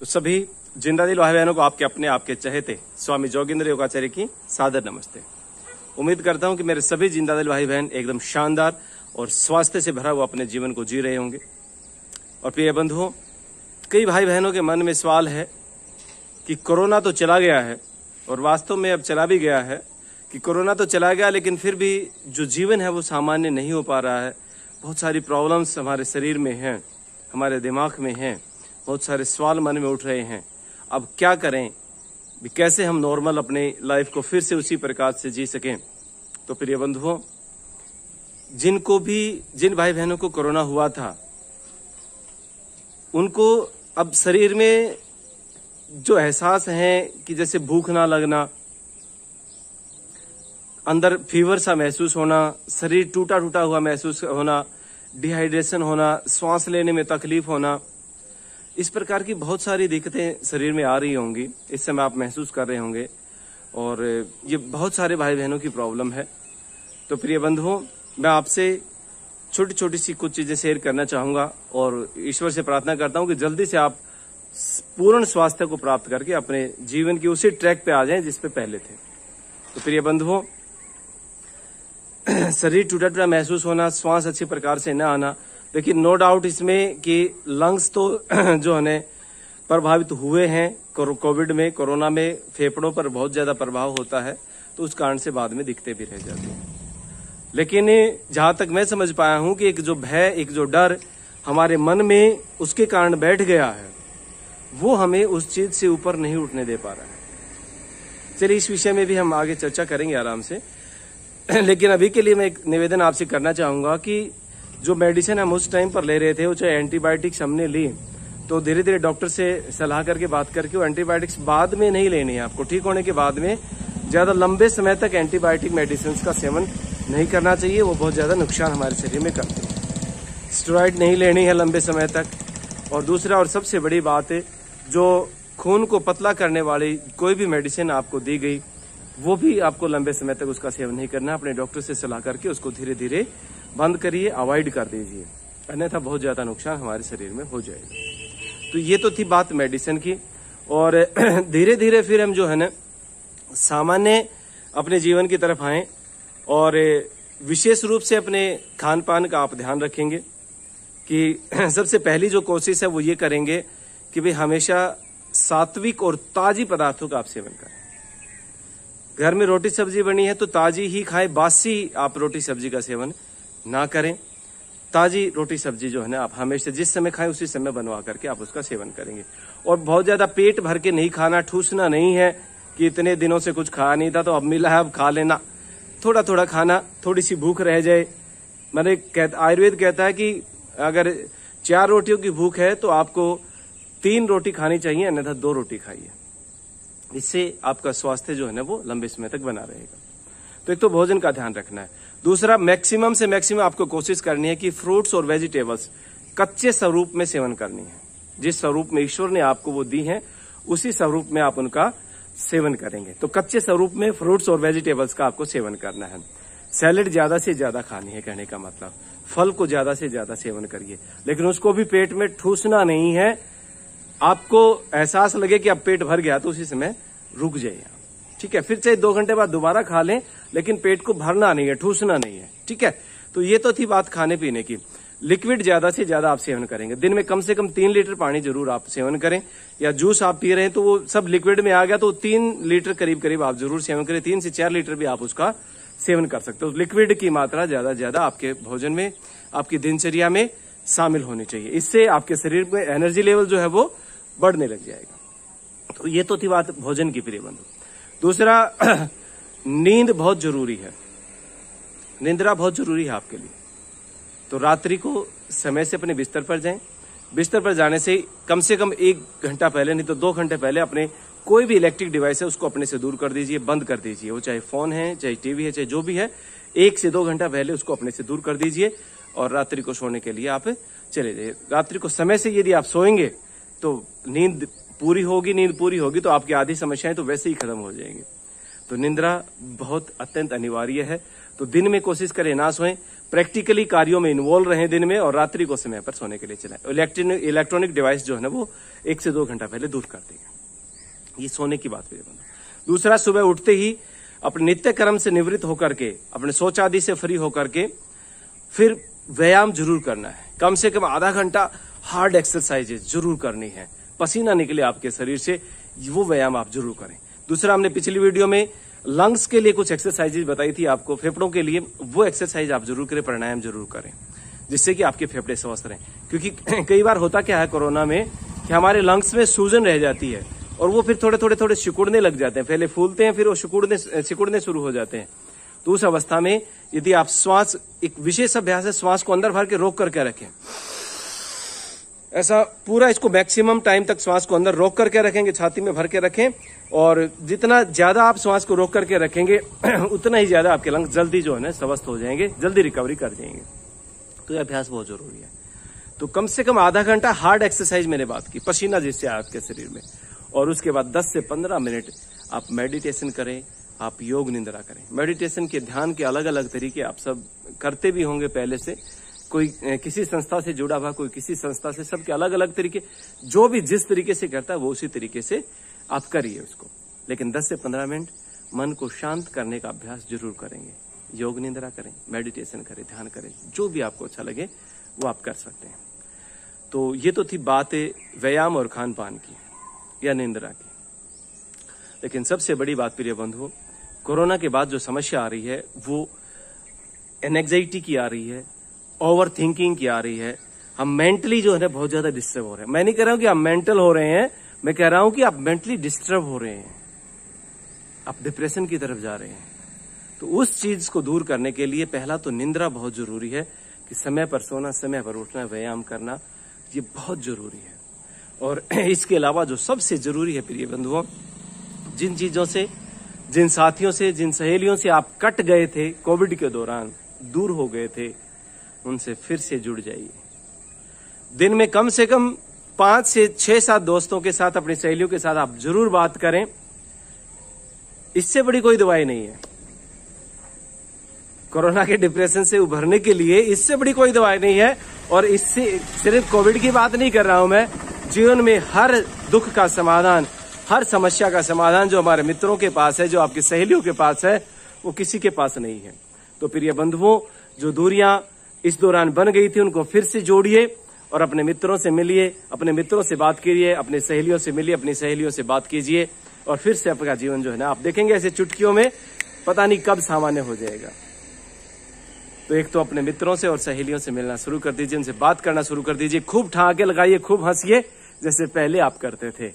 तो सभी जिंदा दिल भाई बहनों को आपके अपने आपके चहेते स्वामी जोगेंद्र योगाचार्य की सादर नमस्ते। उम्मीद करता हूं कि मेरे सभी जिंदा दिल भाई बहन एकदम शानदार और स्वास्थ्य से भरा हुआ अपने जीवन को जी रहे होंगे। और प्रिय बंधुओं, कई भाई बहनों के मन में सवाल है कि कोरोना तो चला गया है, और वास्तव में अब चला भी गया है कि कोरोना तो चला गया, लेकिन फिर भी जो जीवन है वो सामान्य नहीं हो पा रहा है। बहुत सारी प्रॉब्लम्स हमारे शरीर में हैं, हमारे दिमाग में हैं, बहुत सारे सवाल मन में उठ रहे हैं। अब क्या करें, कैसे हम नॉर्मल अपने लाइफ को फिर से उसी प्रकार से जी सकें। तो प्रिय बंधुओं, जिन भाई बहनों को कोरोना हुआ था, उनको अब शरीर में जो एहसास है कि जैसे भूख ना लगना, अंदर फीवर सा महसूस होना, शरीर टूटा टूटा हुआ महसूस होना, डिहाइड्रेशन होना, सांस लेने में तकलीफ होना, इस प्रकार की बहुत सारी दिक्कतें शरीर में आ रही होंगी। इस समय आप महसूस कर रहे होंगे, और ये बहुत सारे भाई बहनों की प्रॉब्लम है। तो प्रिय बंधुओं, मैं आपसे छोटी छोटी सी कुछ चीजें शेयर करना चाहूंगा, और ईश्वर से प्रार्थना करता हूं कि जल्दी से आप पूर्ण स्वास्थ्य को प्राप्त करके अपने जीवन की उसी ट्रैक पे आ जाएं जिस पे पहले थे। तो प्रिय बंधुओं, शरीर टूटा टूटा महसूस होना, श्वास अच्छी प्रकार से न आना, लेकिन नो डाउट इसमें कि लंग्स तो जो है प्रभावित हुए हैं कोविड में, कोरोना में फेफड़ों पर बहुत ज्यादा प्रभाव होता है, तो उस कारण से बाद में दिखते भी रह जाते हैं। लेकिन जहां तक मैं समझ पाया हूं कि एक जो भय, एक जो डर हमारे मन में उसके कारण बैठ गया है, वो हमें उस चीज से ऊपर नहीं उठने दे पा रहा है। चलिए, इस विषय में भी हम आगे चर्चा करेंगे आराम से। लेकिन अभी के लिए मैं एक निवेदन आपसे करना चाहूंगा कि जो मेडिसिन हम उस टाइम पर ले रहे थे, वो चाहे एंटीबायोटिक्स हमने ली, तो धीरे धीरे डॉक्टर से सलाह करके बात करके वो एंटीबायोटिक्स बाद में नहीं लेनी है आपको। ठीक होने के बाद में ज्यादा लंबे समय तक एंटीबायोटिक मेडिसिन का सेवन नहीं करना चाहिए, वो बहुत ज्यादा नुकसान हमारे शरीर में करते हैं। स्टेरॉइड नहीं लेनी है लंबे समय तक। और दूसरा और सबसे बड़ी बात है, जो खून को पतला करने वाली कोई भी मेडिसिन आपको दी गई, वो भी आपको लंबे समय तक उसका सेवन नहीं करना। अपने डॉक्टर से सलाह करके उसको धीरे धीरे बंद करिए, अवॉइड कर दीजिए, अन्यथा बहुत ज्यादा नुकसान हमारे शरीर में हो जाएगा। तो ये तो थी बात मेडिसिन की। और धीरे धीरे फिर हम जो है ना सामान्य अपने जीवन की तरफ आए, और विशेष रूप से अपने खान पान का आप ध्यान रखेंगे कि सबसे पहली जो कोशिश है वो ये करेंगे कि भाई हमेशा सात्विक और ताजी पदार्थों का आप सेवन करें। घर में रोटी सब्जी बनी है तो ताजी ही खाएं, बासी आप रोटी सब्जी का सेवन ना करें। ताजी रोटी सब्जी जो है ना आप हमेशा जिस समय खाएं उसी समय बनवा करके आप उसका सेवन करेंगे। और बहुत ज्यादा पेट भर के नहीं खाना, ठूसना नहीं है कि इतने दिनों से कुछ खाया नहीं था तो अब मिला है अब खा लेना। थोड़ा थोड़ा खाना, थोड़ी सी भूख रह जाए। आयुर्वेद कहता है कि अगर 4 रोटियों की भूख है तो आपको 3 रोटी खानी चाहिए, अन्यथा 2 रोटी खाइए। इससे आपका स्वास्थ्य जो है ना वो लंबे समय तक बना रहेगा। तो एक तो भोजन का ध्यान रखना है। दूसरा, मैक्सिमम से मैक्सिमम आपको कोशिश करनी है कि फ्रूट्स और वेजिटेबल्स कच्चे स्वरूप में सेवन करनी है। जिस स्वरूप में ईश्वर ने आपको वो दी है, उसी स्वरूप में आप उनका सेवन करेंगे। तो कच्चे स्वरूप में फ्रूट्स और वेजिटेबल्स का आपको सेवन करना है। सैलेड ज्यादा से ज्यादा खानी है, कहने का मतलब फल को ज्यादा से ज्यादा सेवन करिए, लेकिन उसको भी पेट में ठूसना नहीं है। आपको एहसास लगे कि अब पेट भर गया तो उसी समय रुक जाइए, ठीक है। फिर चाहे 2 घंटे बाद दोबारा खा लें, लेकिन पेट को भरना नहीं है, ठूसना नहीं है, ठीक है। तो ये तो थी बात खाने पीने की। लिक्विड ज्यादा से ज्यादा आप सेवन करेंगे। दिन में कम से कम 3 लीटर पानी जरूर आप सेवन करें, या जूस आप पी रहे हैं तो वो सब लिक्विड में आ गया तो 3 लीटर करीब करीब आप जरूर सेवन करें। 3 से 4 लीटर भी आप उसका सेवन कर सकते हो। लिक्विड की मात्रा ज्यादा से ज्यादा आपके भोजन में, आपकी दिनचर्या में शामिल होनी चाहिए। इससे आपके शरीर में एनर्जी लेवल जो है वो बढ़ने लग जाएगा। तो ये तो थी बात भोजन की, प्रिय बंधु। दूसरा, नींद बहुत जरूरी है। निंद्रा बहुत जरूरी है आपके लिए। तो रात्रि को समय से अपने बिस्तर पर जाएं। बिस्तर पर जाने से कम 1 घंटा पहले, नहीं तो 2 घंटे पहले अपने कोई भी इलेक्ट्रिक डिवाइस है उसको अपने से दूर कर दीजिए, बंद कर दीजिए। वो चाहे फोन है, चाहे टीवी है, चाहे जो भी है, 1 से 2 घंटा पहले उसको अपने से दूर कर दीजिए, और रात्रि को सोने के लिए आप चले जाइए। रात्रि को समय से यदि आप सोएंगे तो नींद पूरी होगी तो आपकी आधी समस्याएं तो वैसे ही खत्म हो जाएंगी। तो निंद्रा बहुत अत्यंत अनिवार्य है। तो दिन में कोशिश करें ना सोएं, प्रैक्टिकली कार्यों में इन्वॉल्व रहें दिन में, और रात्रि को समय पर सोने के लिए चलाएं। इलेक्ट्रॉनिक डिवाइस जो है ना वो 1 से 2 घंटा पहले दूर कर देंगे। ये सोने की बात है। दूसरा, सुबह उठते ही अपने नित्य कर्म से निवृत्त होकर के, अपने शौच आदि से फ्री होकर के फिर व्यायाम जरूर करना है। कम से कम आधा घंटा हार्ड एक्सरसाइजेज जरूर करनी है, पसीना निकले आपके शरीर से, वो व्यायाम आप जरूर करें। दूसरा, हमने पिछली वीडियो में लंग्स के लिए कुछ एक्सरसाइजेज बताई थी आपको, फेफड़ों के लिए, वो एक्सरसाइज आप जरूर करें, प्राणायाम जरूर करें, जिससे कि आपके फेफड़े स्वस्थ रहें। क्योंकि कई बार होता क्या है कोरोना में कि हमारे लंग्स में सूजन रह जाती है और वो फिर थोड़े सिकुड़ने लग जाते हैं। पहले फूलते हैं, फिर वो सिकुड़ने शुरू हो जाते हैं। तो उस अवस्था में यदि आप श्वास, एक विशेष अभ्यास है, श्वास को अंदर भर के रोक करके रखें, ऐसा पूरा इसको मैक्सिमम टाइम तक श्वास को अंदर रोक करके रखेंगे, छाती में भर के रखें, और जितना ज्यादा आप श्वास को रोक करके रखेंगे उतना ही ज्यादा आपके लंग्स जल्दी जो है ना स्वस्थ हो जाएंगे, जल्दी रिकवरी कर जाएंगे। तो यह अभ्यास बहुत जरूरी है। तो कम से कम आधा घंटा हार्ड एक्सरसाइज मैंने बात की, पसीना जिससे आए आपके शरीर में, और उसके बाद 10 से 15 मिनट आप मेडिटेशन करें, आप योग निंद्रा करें। मेडिटेशन के, ध्यान के अलग अलग तरीके आप सब करते भी होंगे पहले से, कोई किसी संस्था से जुड़ा हुआ, कोई किसी संस्था से, सबके अलग अलग तरीके, जो भी जिस तरीके से करता है वो उसी तरीके से आप करिए उसको। लेकिन 10 से 15 मिनट मन को शांत करने का अभ्यास जरूर करेंगे। योग निंद्रा करें, मेडिटेशन करें, ध्यान करें, जो भी आपको अच्छा लगे वो आप कर सकते हैं। तो ये तो थी बात व्यायाम और खान पान की या निंद्रा की। लेकिन सबसे बड़ी बात प्रिय बंधुओं, कोरोना के बाद जो समस्या आ रही है वो एंजाइटी की आ रही है, ओवर थिंकिंग की आ रही है। हम मेंटली जो है ना बहुत ज्यादा डिस्टर्ब हो रहे हैं। मैं नहीं कह रहा हूं कि आप मेंटल हो रहे हैं, मैं कह रहा हूं कि आप मेंटली डिस्टर्ब हो रहे हैं, आप डिप्रेशन की तरफ जा रहे हैं। तो उस चीज को दूर करने के लिए पहला तो निंद्रा बहुत जरूरी है, कि समय पर सोना, समय पर उठना, व्यायाम करना, ये बहुत जरूरी है। और इसके अलावा जो सबसे जरूरी है प्रिय बंधुओं, जिन चीजों से, जिन साथियों से, जिन सहेलियों से आप कट गए थे कोविड के दौरान, दूर हो गए थे, उनसे फिर से जुड़ जाइए। दिन में कम से कम 5 से 6-7 दोस्तों के साथ, अपनी सहेलियों के साथ आप जरूर बात करें। इससे बड़ी कोई दवाई नहीं है कोरोना के डिप्रेशन से उभरने के लिए, इससे बड़ी कोई दवाई नहीं है। और इससे सिर्फ कोविड की बात नहीं कर रहा हूं मैं, जीवन में हर दुख का समाधान, हर समस्या का समाधान जो हमारे मित्रों के पास है, जो आपकी सहेलियों के पास है, वो किसी के पास नहीं है। तो प्रिय बंधुओं, जो दूरियां इस दौरान बन गई थी उनको फिर से जोड़िए और अपने मित्रों से मिलिए, अपने मित्रों से बात कीजिए, अपने सहेलियों से मिलिए, अपनी सहेलियों से बात कीजिए, और फिर से आपका जीवन जो है ना, आप देखेंगे ऐसे चुटकियों में पता नहीं कब सामान्य हो जाएगा। तो एक तो अपने मित्रों से और सहेलियों से मिलना शुरू कर दीजिए, उनसे बात करना शुरू कर दीजिए, खूब ठहाके लगाइए, खूब हंसिए जैसे पहले आप करते थे,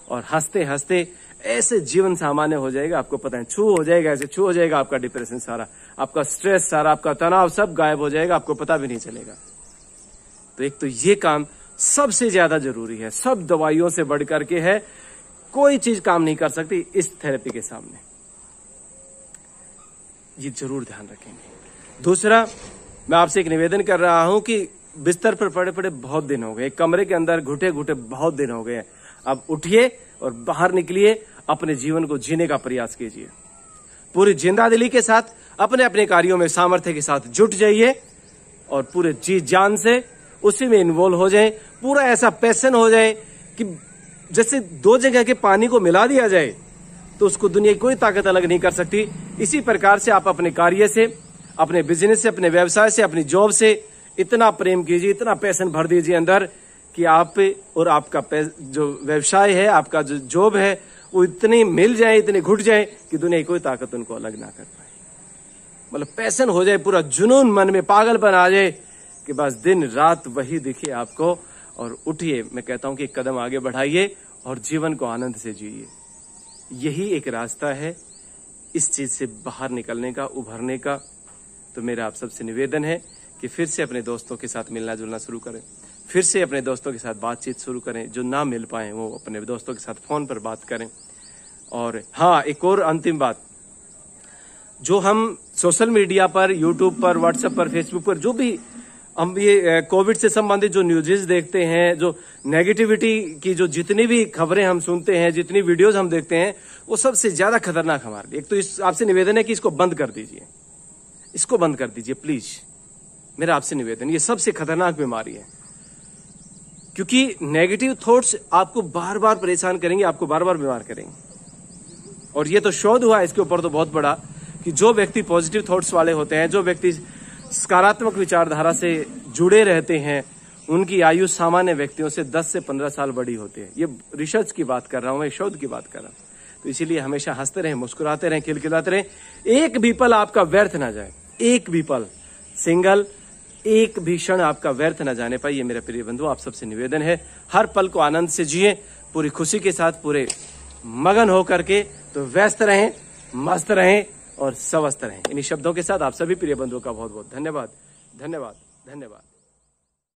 और हंसते हंसते ऐसे जीवन सामान्य हो जाएगा, आपको पता है, छू हो जाएगा, ऐसे छू हो जाएगा आपका डिप्रेशन सारा, आपका स्ट्रेस सारा, आपका तनाव सब गायब हो जाएगा, आपको पता भी नहीं चलेगा। तो एक तो ये काम सबसे ज्यादा जरूरी है, सब दवाइयों से बढ़ करके है, कोई चीज काम नहीं कर सकती इस थेरेपी के सामने, ये जरूर ध्यान रखेंगे। दूसरा, मैं आपसे एक निवेदन कर रहा हूं कि बिस्तर पर पड़े पड़े बहुत दिन हो गए, कमरे के अंदर घुटे घुटे बहुत दिन हो गए। अब उठिए और बाहर निकलिए, अपने जीवन को जीने का प्रयास कीजिए, पूरी जिंदादिली के साथ अपने अपने कार्यों में सामर्थ्य के साथ जुट जाइए और पूरे जी जान से उसी में इन्वॉल्व हो जाए, पूरा ऐसा पैशन हो जाए कि जैसे 2 जगह के पानी को मिला दिया जाए तो उसको दुनिया की कोई ताकत अलग नहीं कर सकती। इसी प्रकार से आप अपने कार्य से, अपने बिजनेस से, अपने व्यवसाय से, अपनी जॉब से इतना प्रेम कीजिए, इतना पैशन भर दीजिए अंदर कि आप और आपका जो व्यवसाय है, आपका जो जॉब है, वो इतनी मिल जाए, इतनी घुट जाए कि दुनिया की कोई ताकत उनको अलग ना कर पाए। मतलब पैशन हो जाए, पूरा जुनून मन में पागलपन आ जाए कि बस दिन रात वही दिखे आपको, और उठिए, मैं कहता हूं कि एक कदम आगे बढ़ाइए और जीवन को आनंद से जिए। यही एक रास्ता है इस चीज से बाहर निकलने का, उभरने का। तो मेरा आप सबसे निवेदन है कि फिर से अपने दोस्तों के साथ मिलना जुलना शुरू करें, फिर से अपने दोस्तों के साथ बातचीत शुरू करें, जो ना मिल पाए वो अपने दोस्तों के साथ फोन पर बात करें। और हाँ, एक और अंतिम बात, जो हम सोशल मीडिया पर, यूट्यूब पर, व्हाट्सएप पर, फेसबुक पर जो भी हम ये कोविड से संबंधित जो न्यूज़ देखते हैं, जो नेगेटिविटी की जो जितनी भी खबरें हम सुनते हैं, जितनी वीडियोस हम देखते हैं, वो सबसे ज्यादा खतरनाक हमारे लिए। एक तो इस आपसे निवेदन है कि इसको बंद कर दीजिए, इसको बंद कर दीजिए प्लीज। मेरा आपसे निवेदन, ये सबसे खतरनाक बीमारी है, क्योंकि नेगेटिव थॉट्स आपको बार बार परेशान करेंगे, आपको बार बार बीमार करेंगे। और ये तो शोध हुआ इसके ऊपर तो बहुत बड़ा, कि जो व्यक्ति पॉजिटिव थॉट्स वाले होते हैं, जो व्यक्ति सकारात्मक विचारधारा से जुड़े रहते हैं, उनकी आयु सामान्य व्यक्तियों से 10 से 15 साल बड़ी होती है। ये रिसर्च की बात कर रहा हूं मैं, शोध की बात कर रहा हूं। तो इसीलिए हमेशा हंसते रहें, मुस्कुराते रहें, खिलखिलाते रहें। एक भी पल आपका व्यर्थ ना जाए, एक भी पल, सिंगल एक भी क्षण आपका व्यर्थ न जाने पाए। ये मेरे प्रिय बंधु आप सबसे निवेदन है, हर पल को आनंद से जिए, पूरी खुशी के साथ, पूरे मगन होकर के, तो व्यस्त रहें, मस्त रहें और स्वस्थ रहें। इन्हीं शब्दों के साथ आप सभी प्रिय बंधुओं का बहुत बहुत धन्यवाद, धन्यवाद, धन्यवाद।